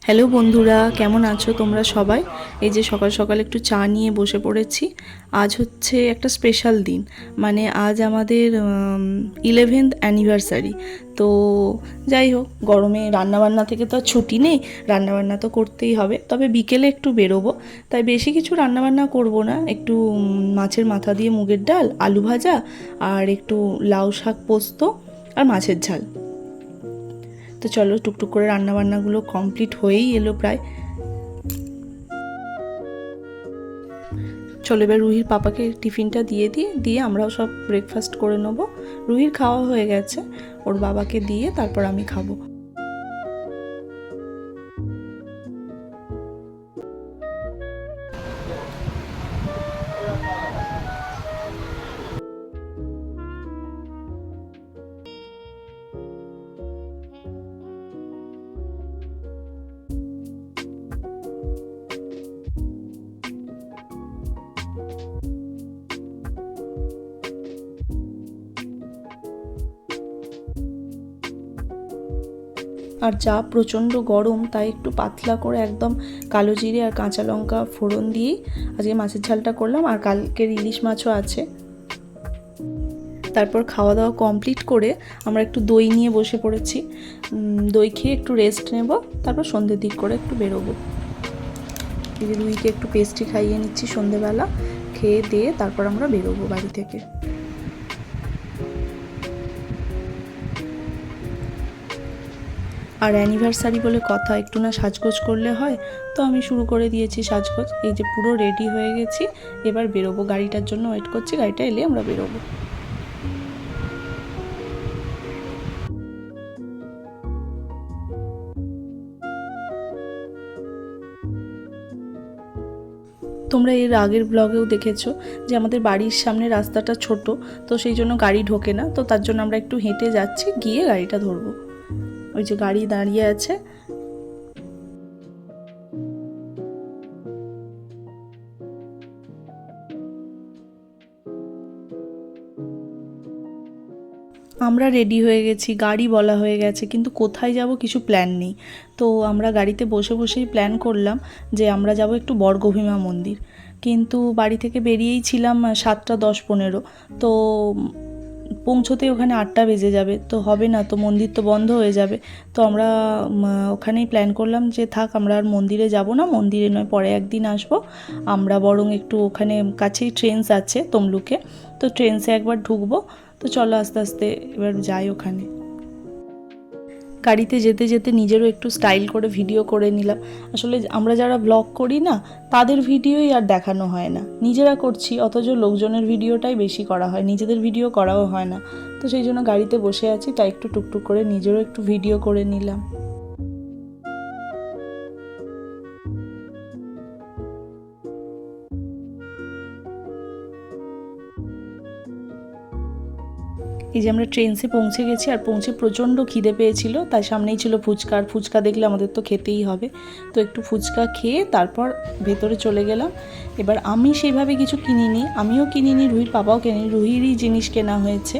Hello বন্ধুরা, কেমন আছো তোমরা সবাই? এই যে সকাল সকাল একটু চা নিয়ে বসে পড়েছি। আজ হচ্ছে একটা স্পেশাল দিন, মানে আজ আমাদের 11th অ্যানিভার্সারি। তো যাই হোক, গরমে রান্নাবান্না থেকে তো আর ছুটি নেই, রান্নাবান্না তো করতেই হবে। তবে বিকেলে একটু বেরোবো, তাই বেশি কিছু রান্নাবান্না করব না। একটু মাছের মাথা দিয়ে মুগের ডাল, আলু ভাজা আর একটু লাউ শাক পোস্ত আর মাছের ঝাল। তো চলো, টুকটুক করে রান্নাবান্নাগুলো কমপ্লিট হয়েই এলো প্রায়। চলো এবার রুহির পাপাকে টিফিনটা দিয়ে আমরাও সব ব্রেকফাস্ট করে নেবো। রুহির খাওয়া হয়ে গেছে, ওর বাবাকে দিয়ে তারপর আমি খাবো। আর যা প্রচণ্ড গরম, তাই একটু পাতলা করে একদম কালো জিরে আর কাঁচা লঙ্কা ফোড়ন দিয়েই আজকে মাছের ঝালটা করলাম। আর কালকের ইলিশ মাছও আছে। তারপর খাওয়া দাওয়া কমপ্লিট করে আমরা একটু দই নিয়ে বসে পড়েছি। দই খেয়ে একটু রেস্ট নেব, তারপর সন্ধ্যের দিক করে একটু বেরোবো। এই যে রুহিকে একটু পেস্ট্রি খাইয়ে নিচ্ছি সন্ধ্যেবেলা, খেয়ে দিয়ে তারপর আমরা বেরোবো বাড়ি থেকে। আর অ্যানিভার্সারি বলে কথা, একটু না সাজগোজ করলে হয়? তো আমি শুরু করে দিয়েছি সাজগোজ। এই যে পুরো রেডি হয়ে গেছি, এবার বেরোবো। গাড়িটার জন্য ওয়েট করছি, গাড়িটা এলে আমরা বেরোবো। তোমরা এর আগের ব্লগেও দেখেছো যে আমাদের বাড়ির সামনে রাস্তাটা ছোট, তো সেই জন্য গাড়ি ঢোকে না। তো তার জন্য আমরা একটু হেঁটে যাচ্ছি, গিয়ে গাড়িটা ধরবো। ওই যে গাড়ি দাঁড়িয়ে আছে। আমরা রেডি হয়ে গেছি, গাড়ি বলা হয়ে গেছে, কিন্তু কোথায় যাব কিছু প্ল্যান নেই। তো আমরা গাড়িতে বসে বসেই প্ল্যান করলাম যে আমরা যাব একটু বর্গভীমা মন্দির। কিন্তু বাড়ি থেকে বেরিয়েই ছিলাম 7:10-15। তো পৌঁছতে ওখানে 8টা বেজে যাবে, তো হবে না, তো মন্দির তো বন্ধ হয়ে যাবে। তো আমরা ওখানেই প্ল্যান করলাম যে থাক, আমরা আর মন্দিরে যাব না, মন্দিরে নয় পরে একদিন আসবো। আমরা বরং একটু ওখানে কাছেই ট্রেনস আছে তমলুকে, তো ট্রেনসে একবার ঢুকবো। তো চলো আস্তে আস্তে এবার যাই ওখানে। গাড়িতে যেতে যেতে নিজেরও একটু স্টাইল করে ভিডিও করে নিলাম। আসলে আমরা যারা ব্লগ করি না, তাদের ভিডিওই আর দেখানো হয় না। নিজেরা করছি, অথচ লোকজনের ভিডিওটাই বেশি করা হয়, নিজেদের ভিডিও করাও হয় না। তো সেই জন্য গাড়িতে বসে আছি, তাই একটু টুকটুক করে নিজেরও একটু ভিডিও করে নিলাম। এই যে আমরা ট্রেনসে পৌঁছে গেছি, আর পৌঁছে প্রচণ্ড খিদে পেয়েছিল, তাই সামনেই ছিল ফুচকা। আর ফুচকা দেখলে আমাদের তো খেতেই হবে। তো একটু ফুচকা খেয়ে তারপর ভেতরে চলে গেলাম। এবার আমি সেইভাবে কিছু কিনিনি, আমিও কিনিনি, রুহির পাপাও কেনেনি, রুহিরই জিনিস কেনা হয়েছে।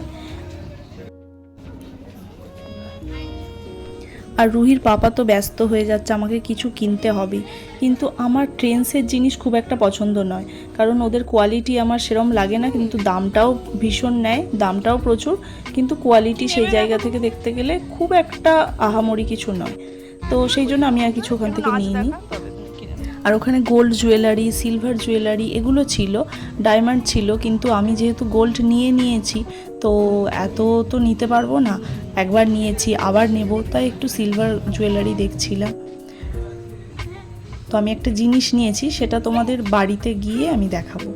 আর রুহির পাপা তো ব্যস্ত হয়ে যাচ্ছে, আমাকে কিছু কিনতে হবে। কিন্তু আমার ট্রেন্ডসের জিনিস খুব একটা পছন্দ নয়, কারণ ওদের কোয়ালিটি আমার সেরম লাগে না, কিন্তু দামটাও ভীষণ নেয়, দামটাও প্রচুর। কিন্তু কোয়ালিটি সেই জায়গা থেকে দেখতে গেলে খুব একটা আহামরি কিছু নয়। তো সেই জন্য আমি আর কিছু ওখান থেকে নিইনি। আর ওখানে গোল্ড জুয়েলারি, সিলভার জুয়েলারি এগুলো ছিল, ডায়মন্ড ছিল, কিন্তু আমি যেহেতু গোল্ড নিয়েছি, তো এত তো নিতে পারবো না। একবার নিয়েছি, আবার নেব, তাই একটু সিলভার জুয়েলারি দেখছিলাম। তো আমি একটা জিনিস নিয়েছি, সেটা তোমাদের বাড়িতে গিয়ে আমি দেখাবো।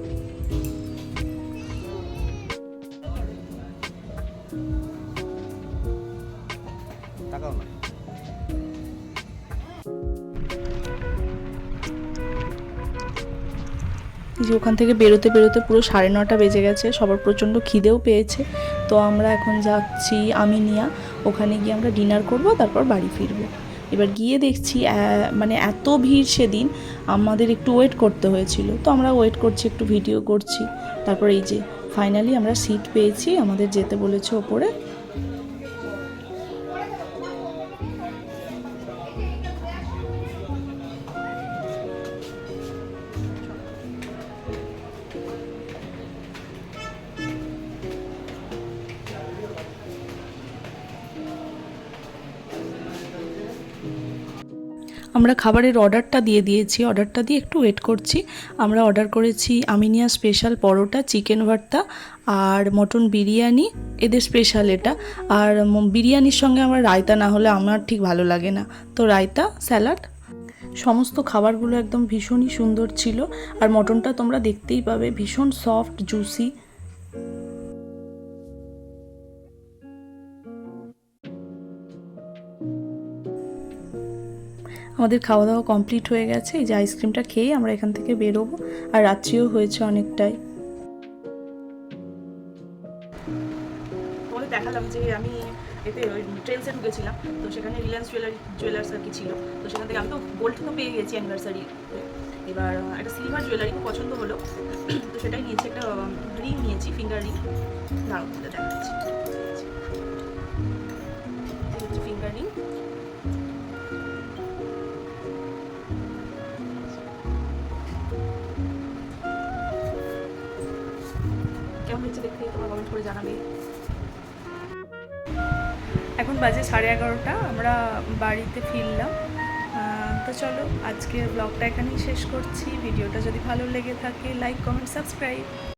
যে ওখান থেকে বেরোতে বেরোতে পুরো 9:30 বেজে গেছে, সবার প্রচণ্ড খিদেও পেয়েছে। তো আমরা এখন যাচ্ছি আমিনিয়া, ওখানে গিয়ে আমরা ডিনার করব, তারপর বাড়ি ফিরবো। এবার গিয়ে দেখছি মানে এত ভিড়, সেদিন আমাদের একটু ওয়েট করতে হয়েছিল। তো আমরা ওয়েট করছি, একটু ভিডিও করছি। তারপর এই যে ফাইনালি আমরা সিট পেয়েছি, আমাদের যেতে বলেছে ওপরে। আমরা খাবারের অর্ডারটা দিয়ে দিয়েছি, অর্ডারটা দিয়ে একটু ওয়েট করছি। আমরা অর্ডার করেছি আমিনিয়া স্পেশাল পরোটা, চিকেন ভর্তা আর মটন বিরিয়ানি, এদের স্পেশাল এটা। আর বিরিয়ানির সঙ্গে আমার রায়তা না হলে আমার ঠিক ভালো লাগে না, তো রায়তা, স্যালাড। সমস্ত খাবারগুলো একদম ভীষণই সুন্দর ছিল। আর মটনটা তোমরা দেখতেই পাবে, ভীষণ সফট, জুসি। আমাদের খাওয়া দাওয়া কমপ্লিট হয়ে গেছে। এই যে আইসক্রিমটা খেয়ে আমরা এখান থেকে বেরোবো। আর রাত্রিও হয়েছে অনেকটাই। তোমাদের দেখালাম যে আমি এতে ওই ট্রেন্ডসে ঢুকেছিলাম, তো সেখানে রিলায়েন্স জুয়েলার্স আর কি ছিল। তো সেখান থেকে আমি তো গোল্ড তো পেয়ে গেছি অ্যানিভার্সারি। এবার একটা সিলভার জুয়েলারি খুব পছন্দ হলো, তো সেটাই নিয়েছি। একটা রিং নিয়েছি, ফিঙ্গার রিং। দাঁড়াও এটা দেখাচ্ছি, হচ্ছে ফিঙ্গার রিং। কেমন হচ্ছে দেখতে তোমরা কমেন্ট করে জানাবে। এখন বাজে 11:30, আমরা বাড়িতে ফিরলাম। তো চলো আজকের ব্লগটা এখানেই শেষ করছি। ভিডিওটা যদি ভালো লেগে থাকে লাইক, কমেন্ট, সাবস্ক্রাইব।